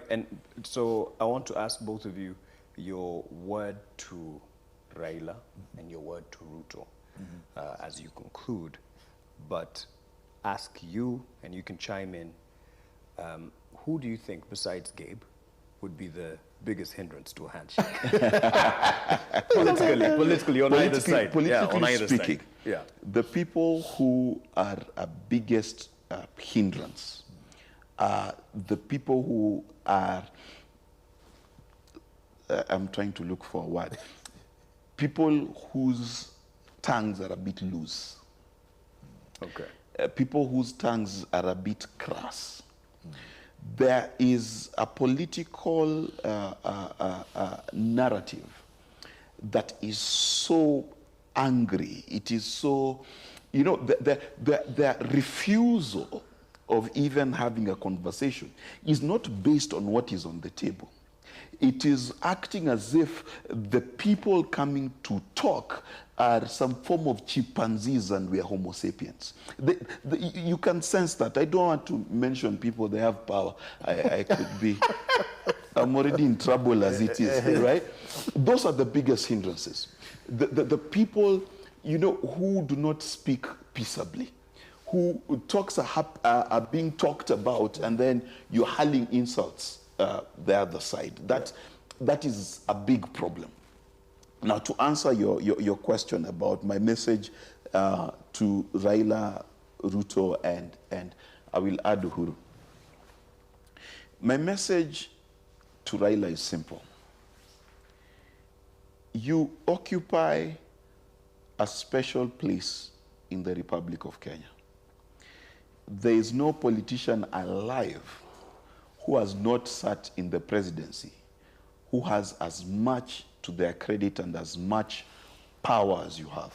and so I want to ask both of you your word to Raila and your word to Ruto as you conclude, but ask you, and you can chime in, who do you think, besides Gabe, would be the biggest hindrance to a handshake? politically, on either side. Politically on either speaking, side. Yeah. the people who are a biggest hindrance are the people who are, I'm trying to look for a word, people whose tongues are a bit loose. Okay. People whose tongues are a bit crass. There is a political narrative that is so angry. It is so, you know, the refusal of even having a conversation is not based on what is on the table. It is acting as if the people coming to talk are some form of chimpanzees and we are Homo sapiens. You can sense that. I don't want to mention people, they have power. I could be, I'm already in trouble as it is, right? Those are the biggest hindrances. The people, you know, who do not speak peaceably, who talks are being talked about and then you're hurling insults the other side. That is a big problem. Now, to answer your question about my message to Raila, Ruto, and I will add Uhuru. My message to Raila is simple. You occupy a special place in the Republic of Kenya. There is no politician alive who has not sat in the presidency, who has as much to their credit and as much power as you have.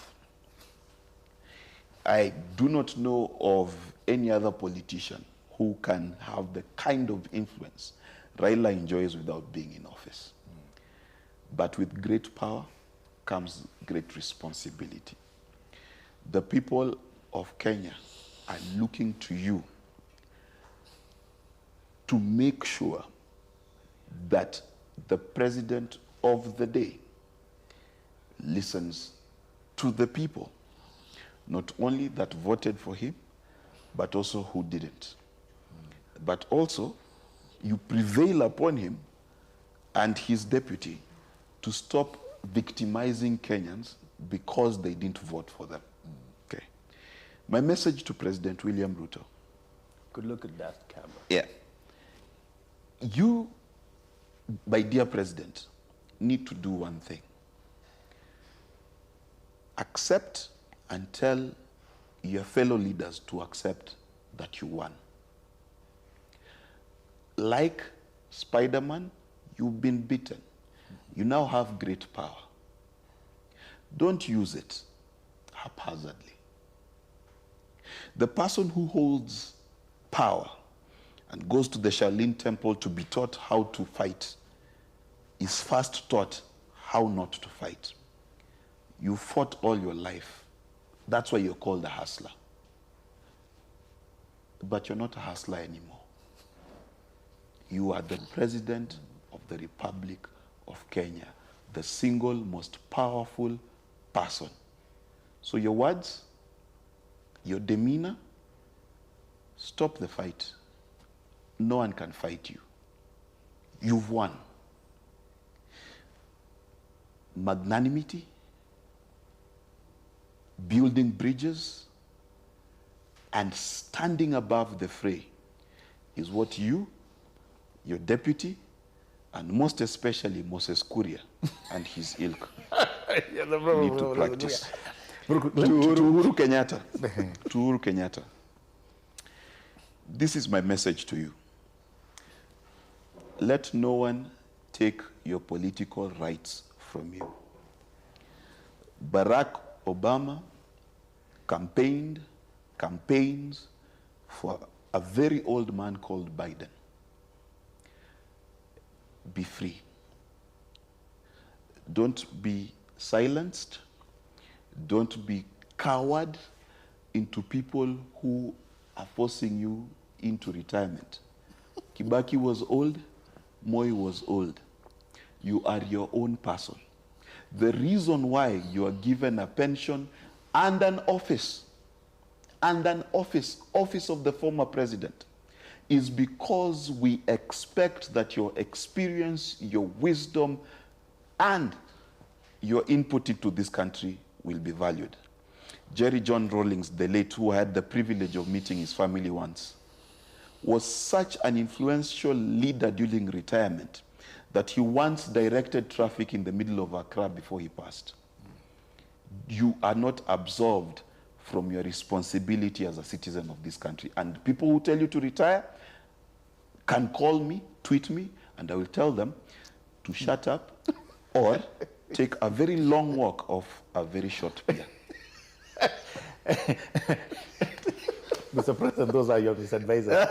I do not know of any other politician who can have the kind of influence Raila enjoys without being in office. But with great power comes great responsibility. The people of Kenya are looking to you to make sure that the president of the day listens to the people, not only that voted for him, but also who didn't. But also, you prevail upon him and his deputy to stop victimizing Kenyans because they didn't vote for them. Okay. My message to President William Ruto. Good look at that camera. Yeah. You, my dear President, need to do one thing. Accept and tell your fellow leaders to accept that you won. Like Spider-Man, you've been beaten. You now have great power. Don't use it haphazardly. The person who holds power and goes to the Shaolin temple to be taught how to fight is first taught how not to fight. You fought all your life. That's why you're called a hustler. But you're not a hustler anymore. You are the president of the Republic of Kenya, the single most powerful person. So your words, your demeanor, stop the fight. No one can fight you. You've won. Magnanimity, building bridges, and standing above the fray is what you, your deputy, and most especially Moses Kuria and his ilk need to practice. To Uhuru Kenyatta. To Uhuru Kenyatta. This is my message to you. Let no one take your political rights from you. Barack Obama campaigns for a very old man called Biden. Be free. Don't be silenced. Don't be cowed into people who are forcing you into retirement. Kibaki was old, Moi was old. You are your own person. The reason why you are given a pension and an office, office of the former president, is because we expect that your experience, your wisdom, and your input into this country will be valued. Jerry John Rawlings, the late, who I had the privilege of meeting his family once, was such an influential leader during retirement that he once directed traffic in the middle of Accra before he passed. You are not absolved from your responsibility as a citizen of this country. And people who tell you to retire can call me, tweet me, and I will tell them to shut up or take a very long walk of a very short beer. Mr. President, those are your misadvisors.